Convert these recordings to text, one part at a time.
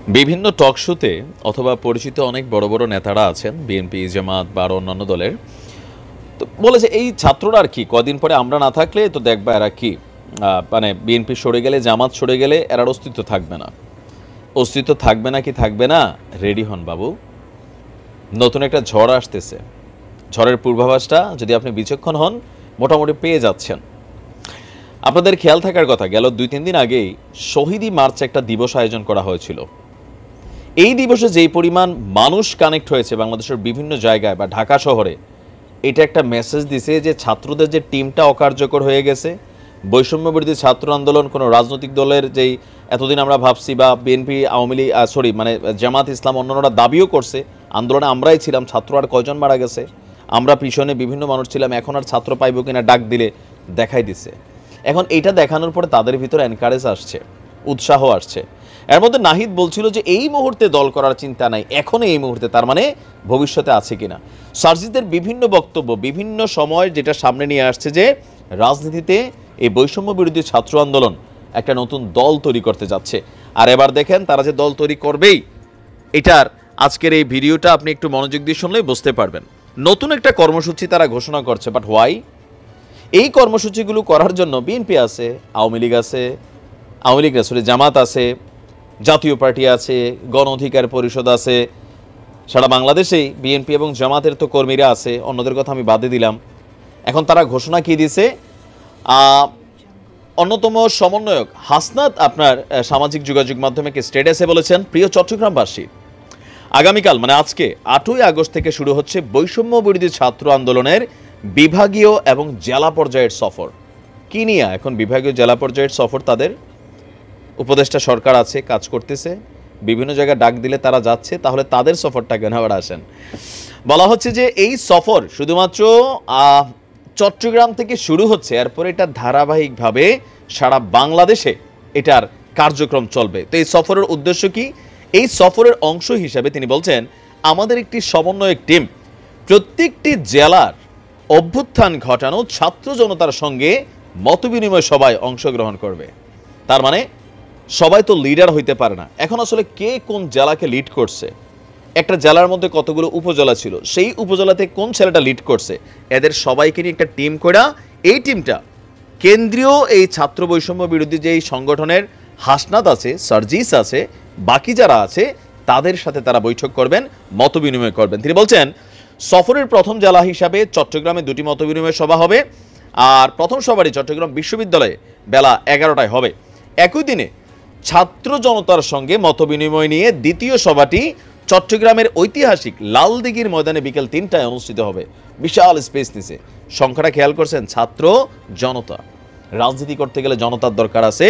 বিভিন্ন টক শোতে অথবা পরিচিত অনেক বড় বড় নেতারা আছেন বিএনপি জামাত বা আরো অন্যান্য দলের, তো বলেছে এই ছাত্ররা আর কি কদিন পরে আমরা না থাকলে তো দেখবা এরা কি মানে বিএনপি সরে গেলে জামাত সরে গেলে এরার অস্তিত্ব থাকবে না। অস্তিত্ব থাকবে না কি থাকবে না, রেডি হন বাবু, নতুন একটা ঝড় আসতেছে। ঝড়ের পূর্বাভাসটা যদি আপনি বিচক্ষণ হন মোটামুটি পেয়ে যাচ্ছেন। আপনাদের খেয়াল থাকার কথা, গেল 2-3 দিন আগেই শহীদি মার্চ একটা দিবস আয়োজন করা হয়েছিল। এই দিবসে যেই পরিমাণ মানুষ কানেক্ট হয়েছে বাংলাদেশের বিভিন্ন জায়গায় বা ঢাকা শহরে, এটা একটা মেসেজ দিছে যে ছাত্রদের যে টিমটা অকার্যকর হয়ে গেছে। বৈষম্য বিরোধী ছাত্র আন্দোলন কোনো রাজনৈতিক দলের যেই এতদিন আমরা ভাবছি বা বিএনপি আওয়ামী লীগ মানে জামাত ইসলাম অন্যান্যরা দাবিও করছে আন্দোলনে আমরাই ছিলাম, ছাত্র আর কয়জন মারা গেছে, আমরা পিছনে বিভিন্ন মানুষ ছিলাম, এখন আর ছাত্র পাইব কিনা ডাক দিলে দেখাই দিছে। এখন এইটা দেখানোর পরে তাদের ভিতরে এনকারেজ আসছে, উৎসাহ আসছে। এর মধ্যে নাহিদ বলছিল যে এই মুহূর্তে দল করার চিন্তা নাই, এখন এই মুহূর্তে, তার মানে ভবিষ্যতে আছে কিনা। সার্জিদের বিভিন্ন বক্তব্য বিভিন্ন সময় যেটা সামনে নিয়ে আসছে যে রাজনীতিতে এই বৈষম্য বিরোধী ছাত্র আন্দোলন একটা নতুন দল তৈরি করতে যাচ্ছে। আর এবার দেখেন তারা যে দল তৈরি করবেই, এটার আজকের এই ভিডিওটা আপনি একটু মনোযোগ দিয়ে শুনলেই বুঝতে পারবেন। নতুন একটা কর্মসূচি তারা ঘোষণা করছে, বাট হোয়াই? এই কর্মসূচিগুলো করার জন্য বিএনপি আছে, আওয়ামী লীগ আছে, আওয়ামী লীগ আসলে জামাত আছে, জাতীয় পার্টি আছে, গণ অধিকার পরিষদ আছে, সারা বাংলাদেশেই বিএনপি এবং জামাতের তো কর্মীরা আছে, অন্যদের কথা আমি বাদে দিলাম। এখন তারা ঘোষণা কি দিছে, অন্যতম সমন্বয়ক হাসনাত আপনার সামাজিক যোগাযোগ মাধ্যমে স্ট্যাটাসে বলেছেন, প্রিয় চট্টগ্রামবাসী, আগামীকাল মানে আজকে 8ই আগস্ট থেকে শুরু হচ্ছে বৈষম্য বিরোধী ছাত্র আন্দোলনের বিভাগীয় এবং জেলা পর্যায়ের সফর। কি নিয়ে এখন বিভাগীয় জেলা পর্যায়ের সফর? তাদের উপদেষ্টা সরকার আছে, কাজ করতেছে, বিভিন্ন জায়গায় ডাক দিলে তারা যাচ্ছে, তাহলে তাদের সফরটা কেন আবার আসেন? বলা হচ্ছে যে এই সফর শুধুমাত্র চট্টগ্রাম থেকে শুরু হচ্ছে, এরপর এটা ধারাবাহিকভাবে সারা বাংলাদেশে এটার কার্যক্রম চলবে। তো এই সফরের উদ্দেশ্য কি? এই সফরের অংশ হিসাবে তিনি বলছেন, আমাদের একটি সমন্বয়ক টিম প্রত্যেকটি জেলার অভ্যুত্থান ঘটানো ছাত্র জনতার সঙ্গে মতবিনিময় সভায় অংশগ্রহণ করবে। তার মানে সবাই তো লিডার হইতে পারে না। এখন আসলে কে কোন জেলাকে লিড করছে, একটা জেলার মধ্যে কতগুলো উপজেলা ছিল, সেই উপজেলাতে কোন ছেলেটা লিড করছে, এদের সবাইকে নিয়ে একটা টিম করা, এই টিমটা কেন্দ্রীয় এই ছাত্র বৈষম্য বিরোধী যেই সংগঠনের হাসনাত আছে, সার্জিস আছে, বাকি যারা আছে তাদের সাথে তারা বৈঠক করবেন, মতবিনিময় করবেন। তিনি বলছেন সফরের প্রথম জেলা হিসাবে চট্টগ্রামে 2টি মতবিনিময় সভা হবে, আর প্রথম সভাটি চট্টগ্রাম বিশ্ববিদ্যালয়ে বেলা 11টায় হবে। একই দিনে ছাত্র জনতার সঙ্গে মতবিনিময় নিয়ে দ্বিতীয় সভাটি চট্টগ্রামের ঐতিহাসিক লালদিঘির ময়দানে বিকেল 3টায় অনুষ্ঠিত হবে। বিশাল স্পেস নিছে। সংখ্যাটা খেয়াল করছেন, ছাত্র জনতা। রাজনীতি করতে গেলে জনতার দরকার আছে,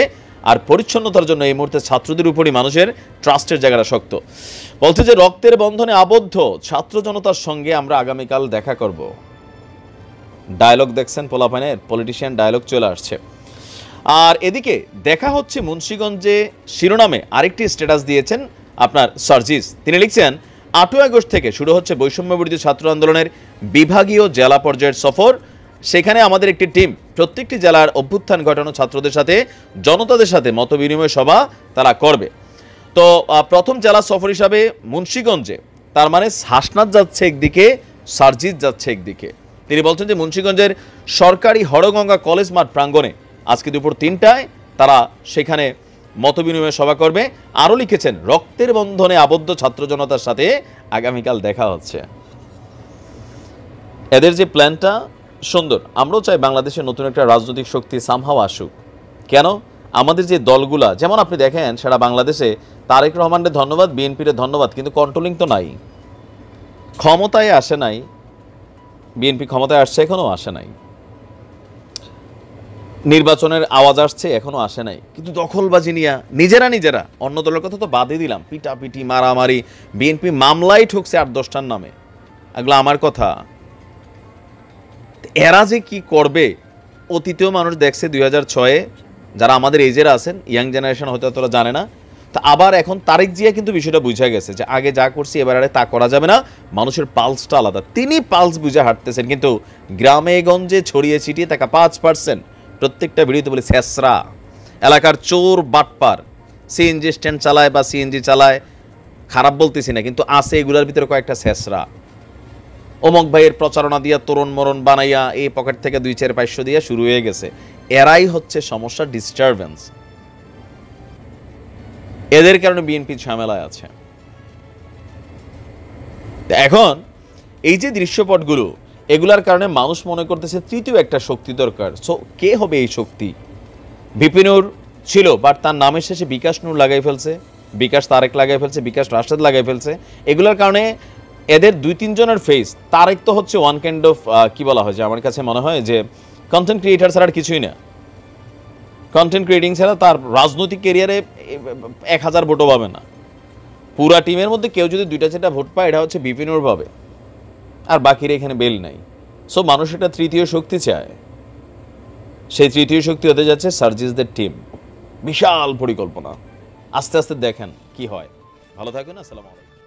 আর পরিচ্ছন্নতার জন্য এই মুহূর্তে ছাত্রদের উপরই মানুষের ট্রাস্টের জায়গাটা শক্ত। বলছে যে রক্তের বন্ধনে আবদ্ধ ছাত্র জনতার সঙ্গে আমরা আগামীকাল দেখা করব। ডায়লগ দেখছেন পোলাপানের, পলিটিশিয়ান ডায়লগ চলে আসছে। আর এদিকে দেখা হচ্ছে মুন্সিগঞ্জে শিরোনামে আরেকটি স্ট্যাটাস দিয়েছেন আপনার সার্জিস। তিনি লিখছেন, 8ই আগস্ট থেকে শুরু হচ্ছে বৈষম্য বিরোধী ছাত্র আন্দোলনের বিভাগীয় জেলা পর্যায়ের সফর। সেখানে আমাদের একটি টিম প্রত্যেকটি জেলার অভ্যুত্থান ঘটানো ছাত্রদের সাথে জনতাদের সাথে মতবিনিময় সভা তারা করবে। তো প্রথম জেলা সফর হিসাবে মুন্সিগঞ্জে, তার মানে হাসনাত যাচ্ছে একদিকে, সার্জিস যাচ্ছে একদিকে। তিনি বলছেন যে মুন্সিগঞ্জের সরকারি হরগঙ্গা কলেজ মাঠ প্রাঙ্গণে আজকে দুপুর 3টায় তারা সেখানে মতবিনিময় সভা করবে। আরও লিখেছেন, রক্তের বন্ধনে আবদ্ধ ছাত্র জনতার সাথে আগামীকাল দেখা হচ্ছে। এদের যে প্ল্যানটা সুন্দর। আমরাও চাই বাংলাদেশের নতুন একটা রাজনৈতিক শক্তি সামহাও আসুক। কেন? আমাদের যে দলগুলা, যেমন আপনি দেখেন সারা বাংলাদেশে তারেক রহমানের ধন্যবাদ, বিএনপির ধন্যবাদ, কিন্তু কন্ট্রোলিং তো নাই, ক্ষমতায় আসে নাই। বিএনপি ক্ষমতায় আসছে, এখনো আসে নাই। নির্বাচনের আওয়াজ আসছে, এখনো আসে নাই। কিন্তু দখলবাজি নিয়ে নিজেরা, অন্য দলের কথা তো বাদই দিলাম, পিটাপিটি মারামারি, বিএনপি মামলায় ঠুকছে 8-10টার নামে। এগুলো আমার কথা। এরা যে কি করবে অতীতেও মানুষ দেখছে। 2006-এ যারা আমাদের এজের আছেন, ইয়াং জেনারেশন হয়তো তোরা জানে না, তা আবার এখন তারেক জিয়া কিন্তু বিষয়টা বুঝা গেছে যে আগে যা করছি এবার আরে তা করা যাবে না, মানুষের পালসটা আলাদা। তিনি পালস বুঝে হাঁটতেছেন, কিন্তু গ্রামে গঞ্জে ছড়িয়ে ছিটিয়ে থাকা 5% প্রত্যেকটা ভিডিওতে বলে শেষরা, এলাকার চোর বাটপার, সিএনজি স্ট্যান্ড চালায় বা সিএনজি চালায়, খারাপ বলতেছি না, কিন্তু আছে এগুলোর ভিতরে কয়েকটা ছেসরা। অমক ভাইয়ের প্রচারণা দিয়া তরুণ মরণ বানাইয়া এই পকেট থেকে 2-4-500 দিয়া শুরু হয়ে গেছে। এরাই হচ্ছে সমস্যা, ডিস্টারবেন্স। এদের কারণে বিএনপি ঝামেলায় আছে। এখন এই যে দৃশ্যপটগুলো, এগুলার কারণে মানুষ মনে করতেছে তৃতীয় একটা শক্তি দরকার। সো কে হবে এই শক্তি? বিপিনুর ছিল, বাট তার নামের শেষে বিকাশ নূর লাগাই ফেলছে, বিকাশ তারেক লাগাই ফেলছে, বিকাশ রাশেদ লাগাই ফেলছে। এগুলোর কারণে এদের 2-3 জনের ফেস। তারেক তো হচ্ছে ওয়ান কাইন্ড অফ কি বলা হয়, যে আমার কাছে মনে হয় যে কন্টেন্ট ক্রিয়েটার ছাড়া আর কিছুই না। কন্টেন্ট ক্রিয়েটিং ছাড়া তার রাজনৈতিক ক্যারিয়ারে 1000 ভোটও পাবে না। পুরা টিমের মধ্যে কেউ যদি 2-4টা ভোট পায়, এটা হচ্ছে বিপিনুর পাবে, আর বাকিরা এখানে বেল নাই। সো মানুষ একটা তৃতীয় শক্তি চায়। সেই তৃতীয় শক্তি হতে যাচ্ছে সার্জিসদের টিম। বিশাল পরিকল্পনা, আস্তে আস্তে দেখেন কি হয়। ভালো থাকুন, আসসালামু আলাইকুম।